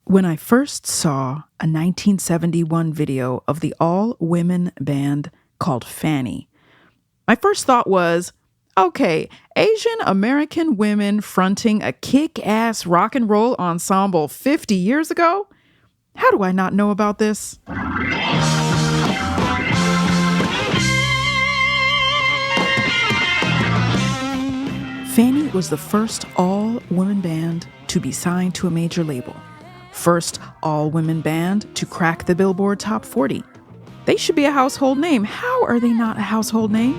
When I first saw a 1971 video of the all-women band called Fanny, my first thought was, okay, Asian American women fronting a kick-ass rock and roll ensemble 50 years ago? How do I not know about this? Fanny was the first all-women band to be signed to a major label. First all-women band to crack the Billboard Top 40. They should be a household name. How are they not a household name?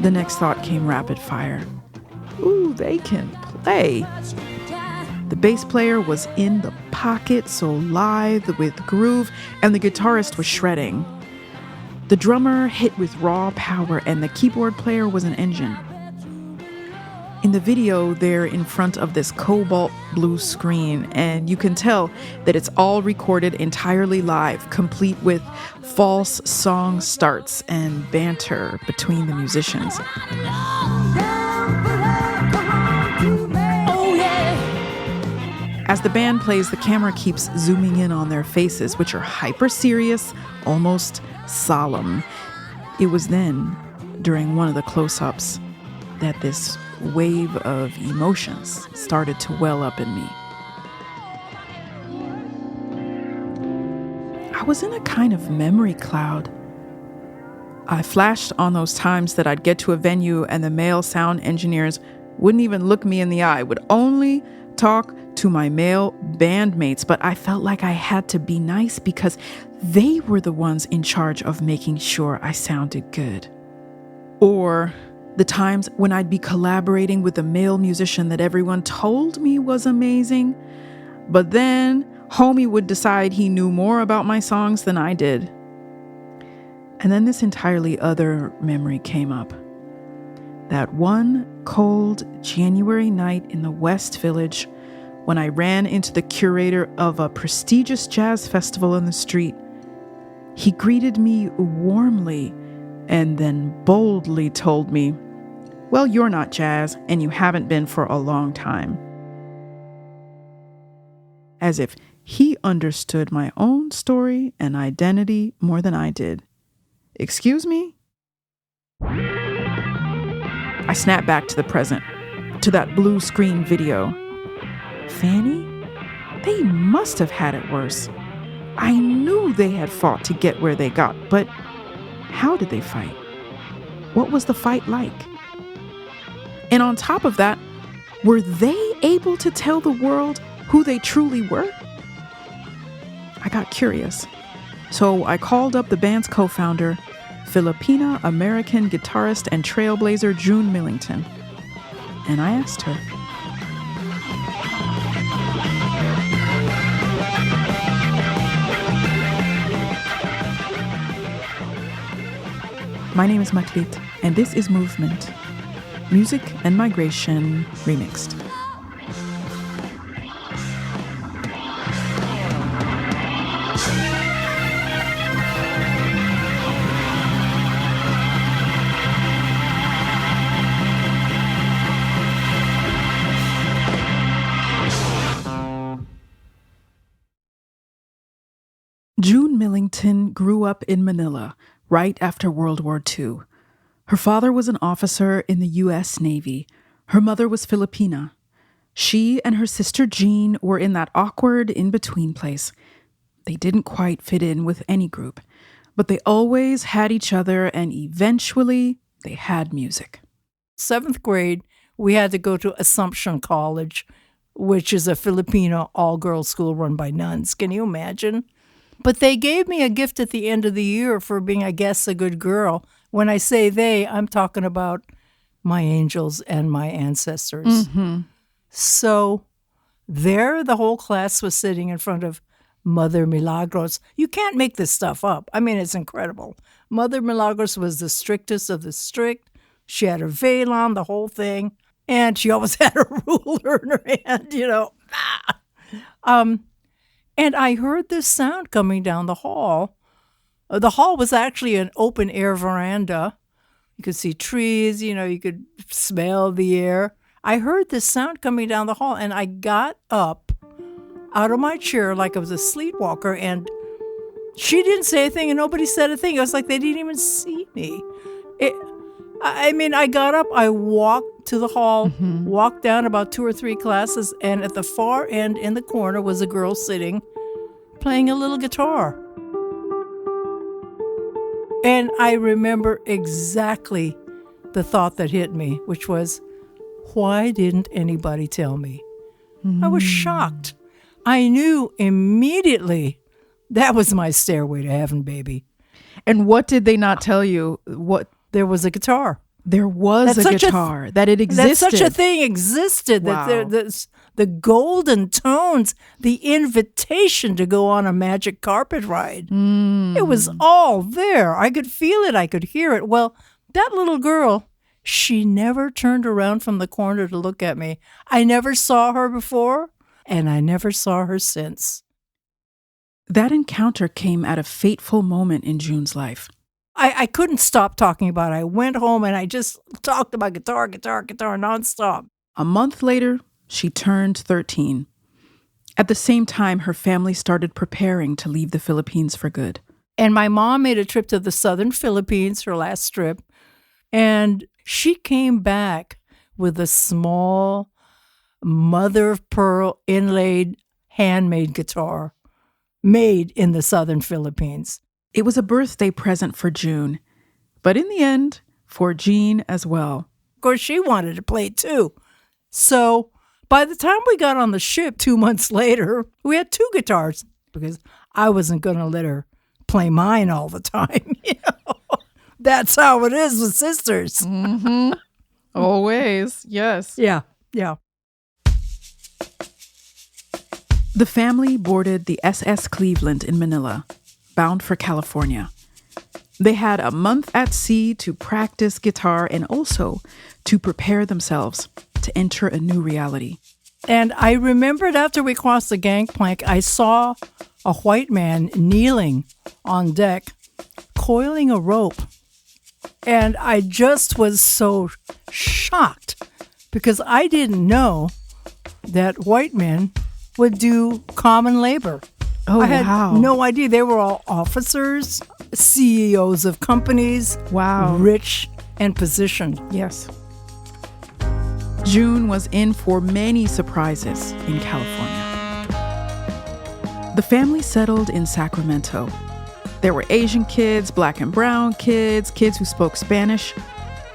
The next thought came rapid fire. Ooh, they can play. The bass player was in the pocket, so lithe with groove, and the guitarist was shredding. The drummer hit with raw power, and the keyboard player was an engine. In the video, they're in front of this cobalt blue screen, and you can tell that it's all recorded entirely live, complete with false song starts and banter between the musicians. As the band plays, the camera keeps zooming in on their faces, which are hyper serious, almost solemn. It was then, during one of the close-ups, that this wave of emotions started to well up in me. I was in a kind of memory cloud. I flashed on those times that I'd get to a venue and the male sound engineers wouldn't even look me in the eye, would only talk to my male bandmates, but I felt like I had to be nice because they were the ones in charge of making sure I sounded good. Or the times when I'd be collaborating with a male musician that everyone told me was amazing, but then homie would decide he knew more about my songs than I did. And then this entirely other memory came up. That one cold January night in the West Village when I ran into the curator of a prestigious jazz festival in the street. He greeted me warmly and then boldly told me, "Well, you're not jazz, and you haven't been for a long time." As if he understood my own story and identity more than I did. Excuse me? I snapped back to the present, to that blue screen video. Fanny? They must have had it worse. I knew they had fought to get where they got, but how did they fight? What was the fight like? And on top of that, were they able to tell the world who they truly were? I got curious. So I called up the band's co-founder, Filipina-American guitarist and trailblazer June Millington, and I asked her. My name is Meklit, and this is Movement. Music and Migration Remixed. June Millington grew up in Manila right after World War II. Her father was an officer in the U.S. Navy. Her mother was Filipina. She and her sister Jean were in that awkward in-between place. They didn't quite fit in with any group, but they always had each other, and eventually they had music. 7th grade, we had to go to Assumption College, which is a Filipino all-girls school run by nuns. Can you imagine? But they gave me a gift at the end of the year for being, I guess, a good girl. When I say they, I'm talking about my angels and my ancestors. Mm-hmm. So there, the whole class was sitting in front of Mother Milagros. You can't make this stuff up. I mean, it's incredible. Mother Milagros was the strictest of the strict. She had her veil on, the whole thing. And she always had a ruler in her hand, you know. And I heard this sound coming down the hall. The hall was actually an open-air veranda, You could see trees, you could smell the air. I heard this sound coming down the hall, and I got up out of my chair like I was a sleepwalker, and she didn't say a thing, and nobody said a thing. It was like they didn't even see me. I got up, I walked to the hall, walked down about 2 or 3 classes, and at the far end in the corner was a girl sitting, playing a little guitar. And I remember exactly the thought that hit me, which was, why didn't anybody tell me? I was shocked. I knew immediately that was my stairway to heaven, baby. And what did they not tell you? What? There was a guitar. There was a guitar, that it existed. That such a thing existed. Wow. That the golden tones, the invitation to go on a magic carpet ride. It was all there. I could feel it. I could hear it. Well, that little girl, she never turned around from the corner to look at me. I never saw her before, and I never saw her since. That encounter came at a fateful moment in June's life. I couldn't stop talking about it. I went home and I just talked about guitar nonstop. A month later, she turned 13. At the same time, her family started preparing to leave the Philippines for good. And my mom made a trip to the southern Philippines, her last trip, and she came back with a small mother of pearl inlaid handmade guitar made in the southern Philippines. It was a birthday present for June, but in the end, for Jean as well. Of course, she wanted to play too. So by the time we got on the ship 2 months later, we had 2 guitars because I wasn't going to let her play mine all the time. That's how it is with sisters. Always, yes. Yeah. The family boarded the SS Cleveland in Manila, bound for California. They had a month at sea to practice guitar and also to prepare themselves to enter a new reality. And I remembered after we crossed the gangplank, I saw a white man kneeling on deck, coiling a rope. And I just was so shocked because I didn't know that white men would do common labor. Oh, I had wow. no idea. They were all officers, CEOs of companies, Wow. rich and positioned. Yes. June was in for many surprises in California. The family settled in Sacramento. There were Asian kids, black and brown kids, kids who spoke Spanish.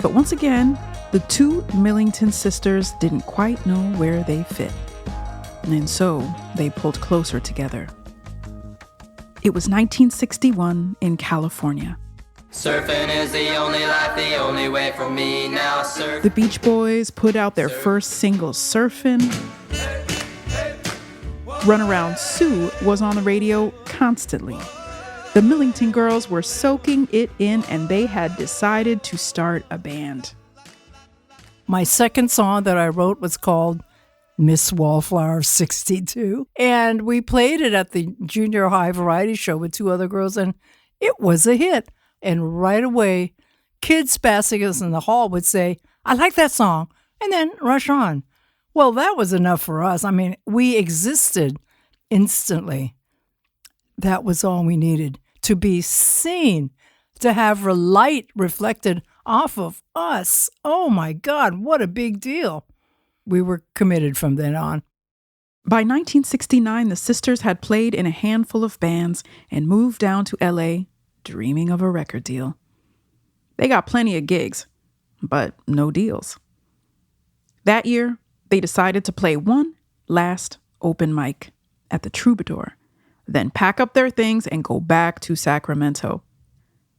But once again, the 2 Millington sisters didn't quite know where they fit. And so they pulled closer together. It was 1961 in California. Surfing is the only life, the only way for me now. The Beach Boys put out their first single, Surfin'. Runaround Sue was on the radio constantly. The Millington girls were soaking it in, and they had decided to start a band. My second song that I wrote was called Miss Wallflower 62. And we played it at the junior high variety show with 2 other girls, and it was a hit. And right away, kids passing us in the hall would say, I like that song, and then rush on. Well, that was enough for us. I mean, we existed instantly. That was all we needed, to be seen, to have light reflected off of us. Oh my God, what a big deal. We were committed from then on. By 1969, the sisters had played in a handful of bands and moved down to LA, dreaming of a record deal. They got plenty of gigs, but no deals. That year, they decided to play one last open mic at the Troubadour, then pack up their things and go back to Sacramento.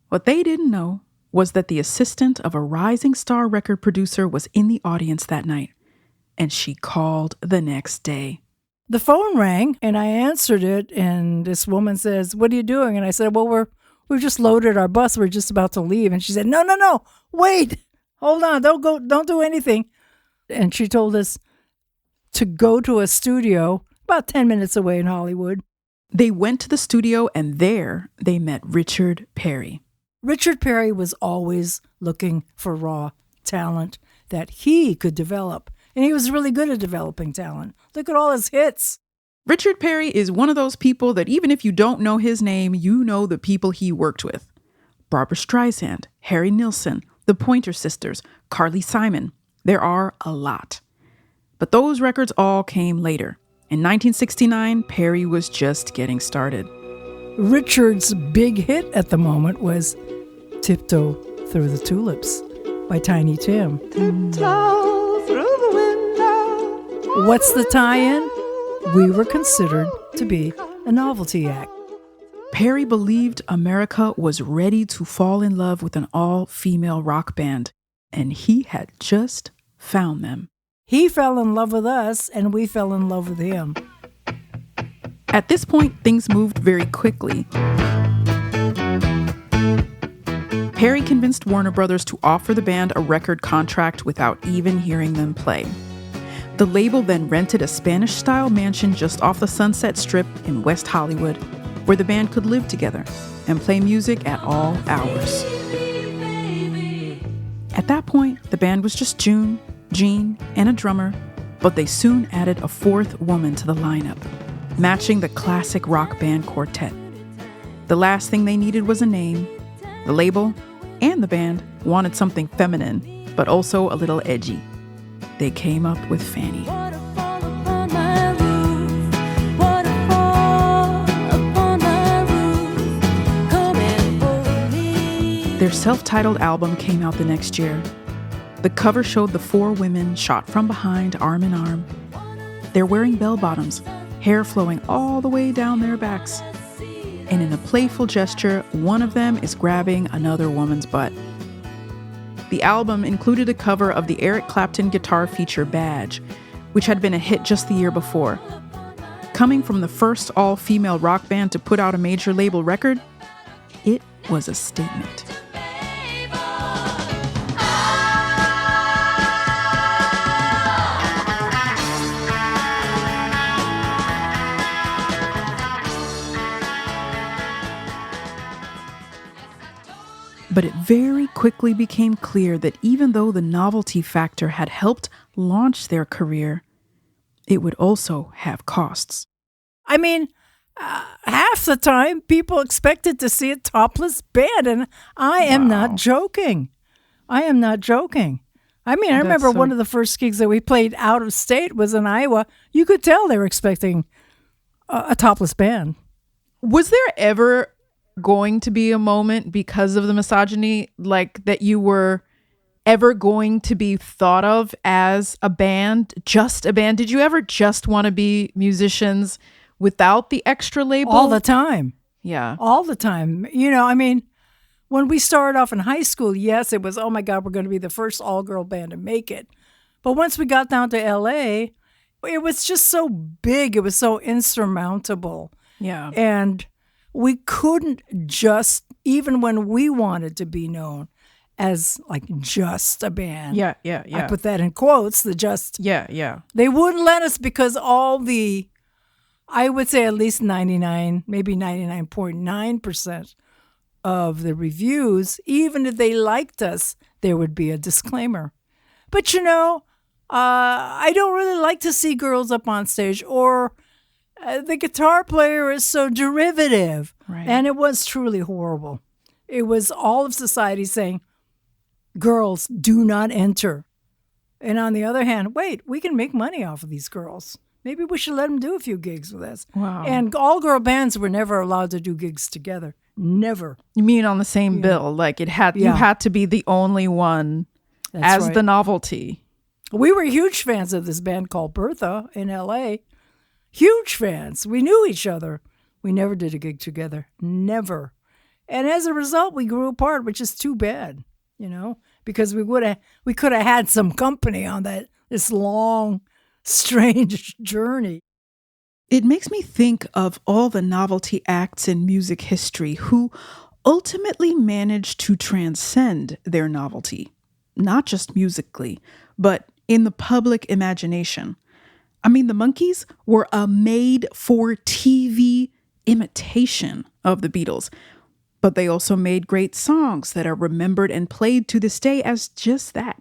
What they didn't know was that the assistant of a rising star record producer was in the audience that night, and she called the next day. The phone rang, and I answered it, and this woman says, what are you doing? And I said, well, we've just loaded our bus. We're just about to leave. And she said, no, wait, hold on, don't do anything. And she told us to go to a studio about 10 minutes away in Hollywood. They went to the studio, and there they met Richard Perry. Richard Perry was always looking for raw talent that he could develop. And he was really good at developing talent. Look at all his hits. Richard Perry is one of those people that even if you don't know his name, you know the people he worked with. Barbra Streisand, Harry Nilsson, the Pointer Sisters, Carly Simon. There are a lot. But those records all came later. In 1969, Perry was just getting started. Richard's big hit at the moment was Tiptoe Through the Tulips by Tiny Tim. Tiptoe through the window. What's the tie-in? We were considered to be a novelty act. Perry believed America was ready to fall in love with an all-female rock band, and he had just found them. He fell in love with us, and we fell in love with him. At this point, things moved very quickly. Perry convinced Warner Brothers to offer the band a record contract without even hearing them play. The label then rented a Spanish-style mansion just off the Sunset Strip in West Hollywood, where the band could live together and play music at all hours. At that point, the band was just June, Gene, and a drummer, but they soon added a fourth woman to the lineup, matching the classic rock band quartet. The last thing they needed was a name. The label and the band wanted something feminine, but also a little edgy. They came up with Fanny. Their self-titled album came out the next year. The cover showed the four women shot from behind, arm in arm. They're wearing bell-bottoms, hair flowing all the way down their backs. And in a playful gesture, one of them is grabbing another woman's butt. The album included a cover of the Eric Clapton guitar feature Badge, which had been a hit just the year before. Coming from the first all-female rock band to put out a major label record, it was a statement. But it very quickly became clear that even though the novelty factor had helped launch their career, it would also have costs. I mean, half the time people expected to see a topless band, and I am not joking. I am not joking. I mean, I remember one of the first gigs that we played out of state was in Iowa. You could tell they were expecting a topless band. Was there ever going to be a moment because of the misogyny, like that you were ever going to be thought of as a band, just a band? Did you ever just want to be musicians without the extra label? All the time. Yeah. All the time. You know, I mean, when we started off in high school, yes, it was, oh my God, we're going to be the first all-girl band to make it. But once we got down to LA, it was just so big. It was so insurmountable. Yeah. And we couldn't just, even when we wanted to be known as like just a band. Yeah. I put that in quotes, the just. Yeah. They wouldn't let us because all the, I would say at least 99, maybe 99.9% of the reviews, even if they liked us, there would be a disclaimer. But you know, I don't really like to see girls up on stage, or the guitar player is so derivative. Right. And it was truly horrible. It was all of society saying, girls, do not enter. And on the other hand, wait, we can make money off of these girls. Maybe we should let them do a few gigs with us. Wow. And all-girl bands were never allowed to do gigs together. Never. You mean on the same bill? Like you had to be the only one. That's right. The novelty. We were huge fans of this band called Bertha in LA. Huge fans. We knew each other. We never did a gig together. Never. And as a result, we grew apart, which is too bad, you know, because we could have had some company on this long, strange journey. It makes me think of all the novelty acts in music history who ultimately managed to transcend their novelty, not just musically, but in the public imagination. I mean, the Monkees were a made-for-TV imitation of the Beatles. But they also made great songs that are remembered and played to this day as just that.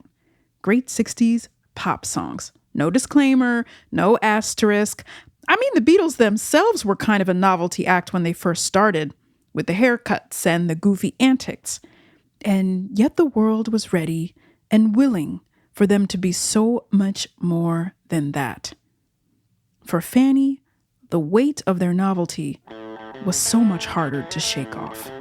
Great 60s pop songs. No disclaimer, no asterisk. I mean, the Beatles themselves were kind of a novelty act when they first started, with the haircuts and the goofy antics. And yet the world was ready and willing for them to be so much more than that. For Fanny, the weight of their novelty was so much harder to shake off.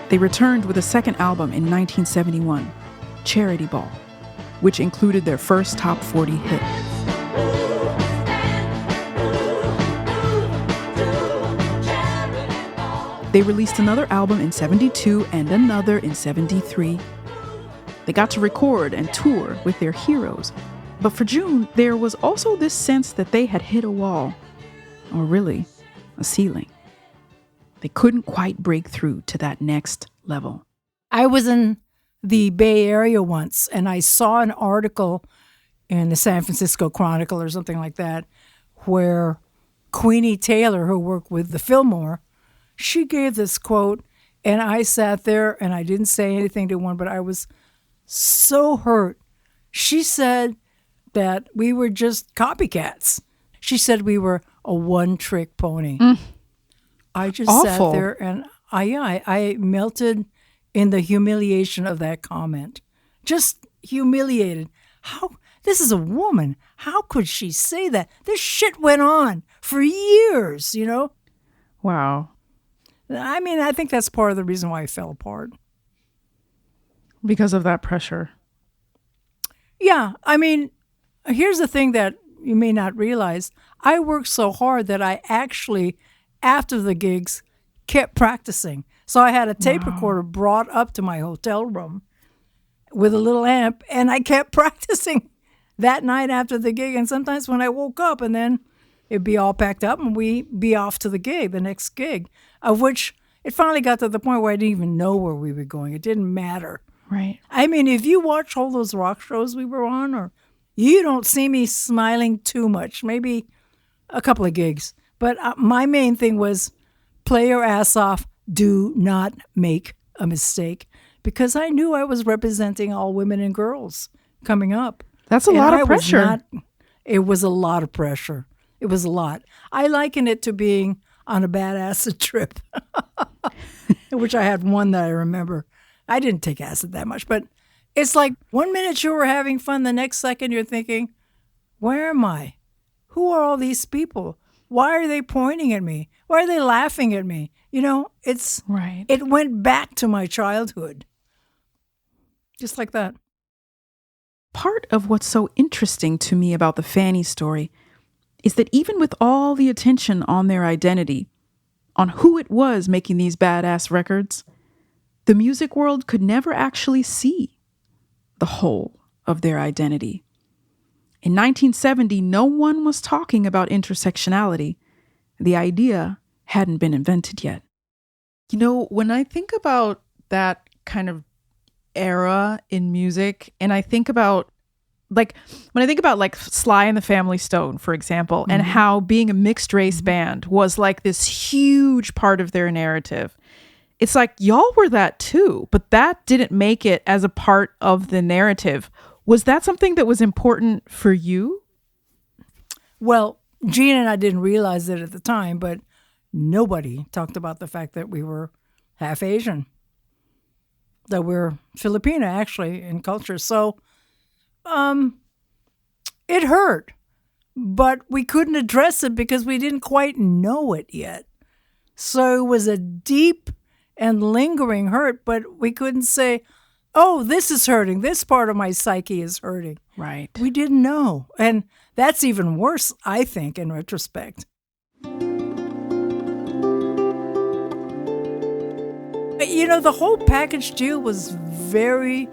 They returned with a second album in 1971, Charity Ball, which included their first top 40 hit. They released another album in 72 and another in 73. They got to record and tour with their heroes. But for June, there was also this sense that they had hit a wall, or really, a ceiling. They couldn't quite break through to that next level. I was in the Bay Area once, and I saw an article in the San Francisco Chronicle or something like that, where Queenie Taylor, who worked with the Fillmore, she gave this quote, and I sat there and I didn't say anything to one, but I was so hurt. She said that we were just copycats. She said we were a one-trick pony. I just Awful. sat there and I melted in the humiliation of that comment. Just humiliated. How? This is a woman. How could she say that? This shit went on for years, you know? Wow. I mean, I think that's part of the reason why I fell apart. Because of that pressure. Yeah, I mean, here's the thing that you may not realize. I worked so hard that I actually, after the gigs, kept practicing. So I had a tape recorder brought up to my hotel room with a little amp, and I kept practicing that night after the gig. And sometimes when I woke up, and then it'd be all packed up, and we'd be off to the gig, the next gig, of which it finally got to the point where I didn't even know where we were going. It didn't matter. Right. I mean, if you watch all those rock shows we were on, or you don't see me smiling too much, maybe a couple of gigs. But my main thing was play your ass off, do not make a mistake, because I knew I was representing all women and girls coming up. That's a lot of pressure. It was a lot of pressure. It was a lot. I liken it to being on a bad acid trip, which I had one that I remember. I didn't take acid that much, but it's like 1 minute you were having fun, the next second you're thinking, where am I? Who are all these people? Why are they pointing at me? Why are they laughing at me? You know, it's Right. It went back to my childhood. Just like that. Part of what's so interesting to me about the Fanny story is that even with all the attention on their identity, on who it was making these badass records, the music world could never actually see the whole of their identity. In 1970, no one was talking about intersectionality. The idea hadn't been invented yet. You know, when I think about that kind of era in music, and I think about like Sly and the Family Stone, for example, and how being a mixed race band was like this huge part of their narrative. It's like y'all were that too, but that didn't make it as a part of the narrative. Was that something that was important for you? Well, Gene and I didn't realize it at the time, but nobody talked about the fact that we were half Asian, that we're Filipina actually in culture. So it hurt, but we couldn't address it because we didn't quite know it yet. So it was a deep and lingering hurt, but we couldn't say, oh, this is hurting. This part of my psyche is hurting. Right. We didn't know. And that's even worse, I think, in retrospect. You know, the whole package deal was very,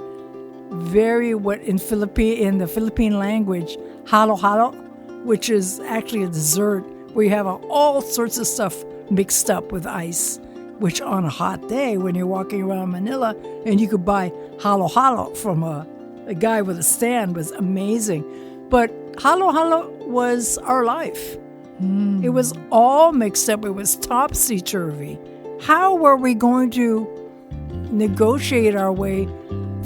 very what in the Philippine language, halo-halo, which is actually a dessert where you have all sorts of stuff mixed up with ice, which on a hot day when you're walking around Manila and you could buy halo-halo from a guy with a stand was amazing. But halo-halo was our life. It was all mixed up. It was topsy-turvy. How were we going to negotiate our way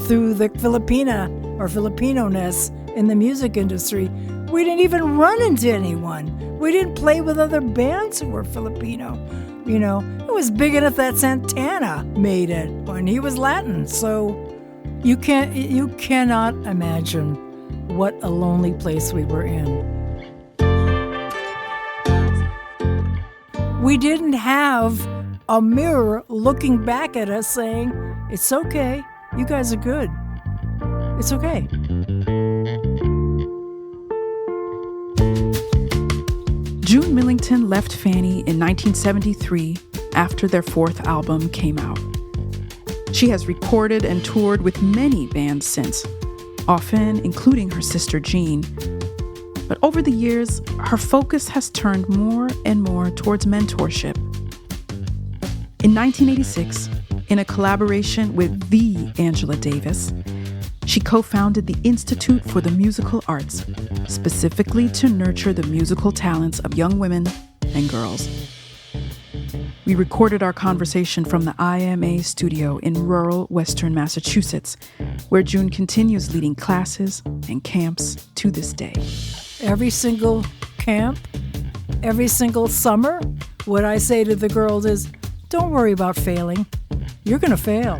through the Filipino-ness in the music industry? We didn't even run into anyone. We didn't play with other bands who were Filipino. It was big enough that Santana made it when he was Latin. So you cannot imagine what a lonely place we were in. We didn't have a mirror looking back at us saying, "It's okay, you guys are good. It's okay." June Millington left Fanny in 1973 after their fourth album came out. She has recorded and toured with many bands since, often including her sister Jean. But over the years, her focus has turned more and more towards mentorship. In 1986, in a collaboration with the Angela Davis, she co-founded the Institute for the Musical Arts, specifically to nurture the musical talents of young women and girls. We recorded our conversation from the IMA studio in rural Western Massachusetts, where June continues leading classes and camps to this day. Every single camp, every single summer, what I say to the girls is, don't worry about failing. You're going to fail.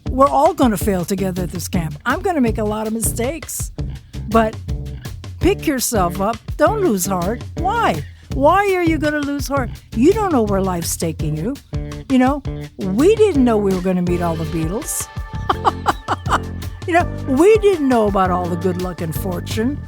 We're all going to fail together at this camp. I'm going to make a lot of mistakes. But pick yourself up. Don't lose heart. Why? Why are you going to lose heart? You don't know where life's taking you. We didn't know we were going to meet all the Beatles. We didn't know about all the good luck and fortune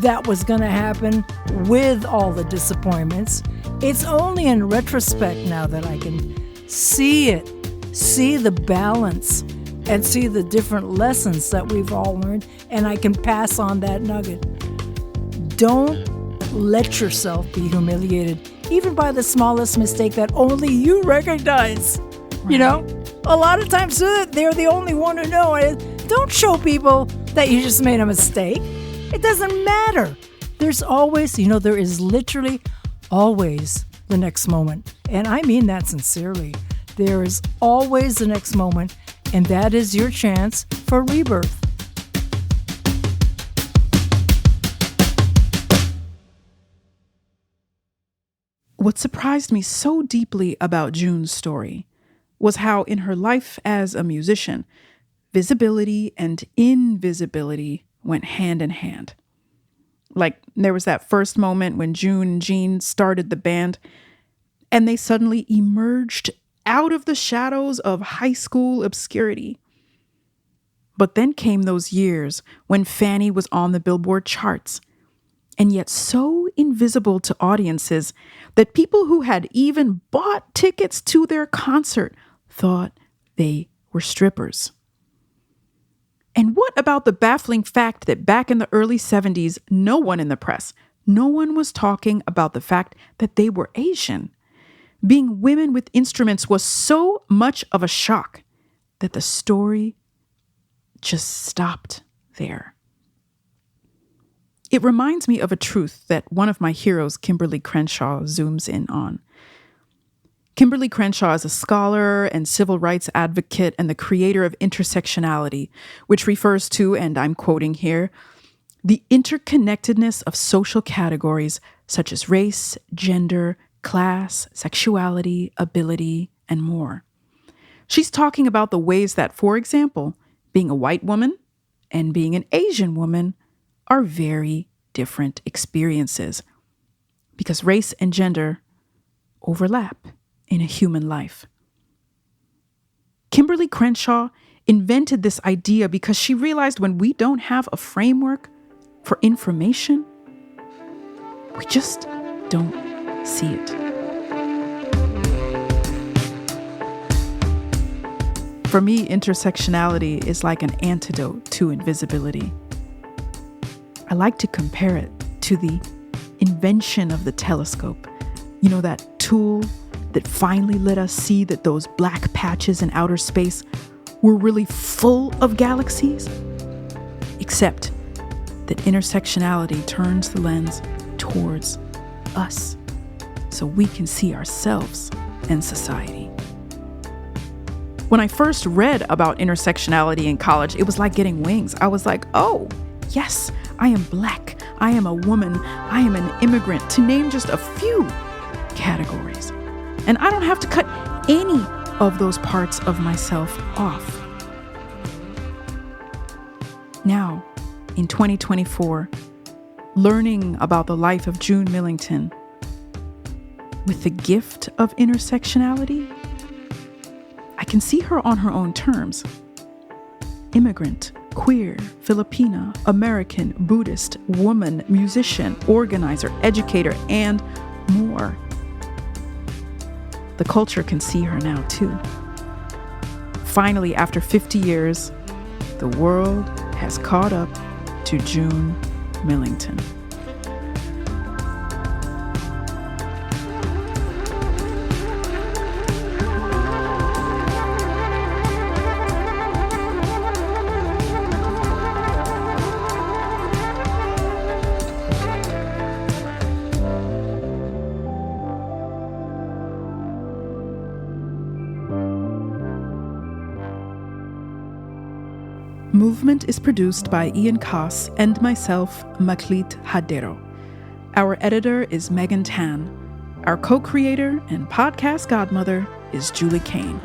that was going to happen with all the disappointments. It's only in retrospect now that I can see it, see the balance, and see the different lessons that we've all learned, and I can pass on that nugget. Don't let yourself be humiliated, even by the smallest mistake that only you recognize. Right. A lot of times they're the only one who know. Don't show people that you just made a mistake. It doesn't matter. There's always, there is literally always the next moment. And I mean that sincerely. There is always the next moment, and that is your chance for rebirth. What surprised me so deeply about June's story was how in her life as a musician, visibility and invisibility went hand in hand. Like, there was that first moment when June and Jean started the band, and they suddenly emerged out of the shadows of high school obscurity. But then came those years when Fanny was on the Billboard charts, and yet so invisible to audiences that people who had even bought tickets to their concert thought they were strippers. And what about the baffling fact that back in the early 70s, no one in the press, no one was talking about the fact that they were Asian? Being women with instruments was so much of a shock that the story just stopped there. It reminds me of a truth that one of my heroes, Kimberly Crenshaw, zooms in on. Kimberly Crenshaw is a scholar and civil rights advocate and the creator of intersectionality, which refers to, and I'm quoting here, the interconnectedness of social categories such as race, gender, class, sexuality, ability, and more. She's talking about the ways that, for example, being a white woman and being an Asian woman are very different experiences because race and gender overlap in a human life. Kimberly Crenshaw invented this idea because she realized when we don't have a framework for information, we just don't see it. For me, intersectionality is like an antidote to invisibility. I like to compare it to the invention of the telescope. That tool that finally let us see that those black patches in outer space were really full of galaxies. Except that intersectionality turns the lens towards us so we can see ourselves in society. When I first read about intersectionality in college, it was like getting wings. I was like, oh, yes, I am Black, I am a woman, I am an immigrant, to name just a few categories. And I don't have to cut any of those parts of myself off. Now, in 2024, learning about the life of June Millington with the gift of intersectionality, I can see her on her own terms. Immigrant, queer, Filipina, American, Buddhist, woman, musician, organizer, educator, and more. The culture can see her now too. Finally, after 50 years, the world has caught up to June Millington. Movement is produced by Ian Koss and myself, Meklit Hadero. Our editor is Megan Tan. Our co-creator and podcast godmother is Julie Kane.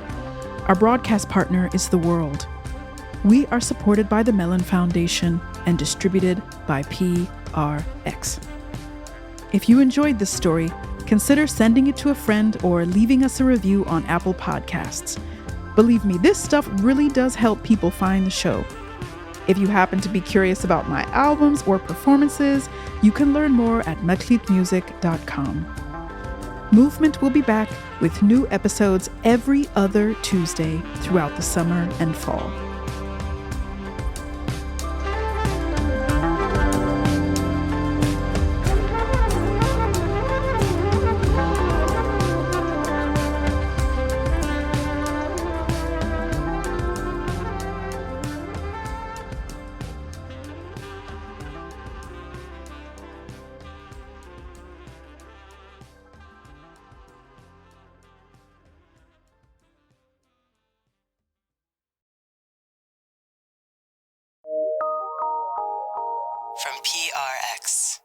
Our broadcast partner is The World. We are supported by the Mellon Foundation and distributed by PRX. If you enjoyed this story, consider sending it to a friend or leaving us a review on Apple Podcasts. Believe me, this stuff really does help people find the show. If you happen to be curious about my albums or performances, you can learn more at meklitmusic.com. Movement will be back with new episodes every other Tuesday throughout the summer and fall. From PRX.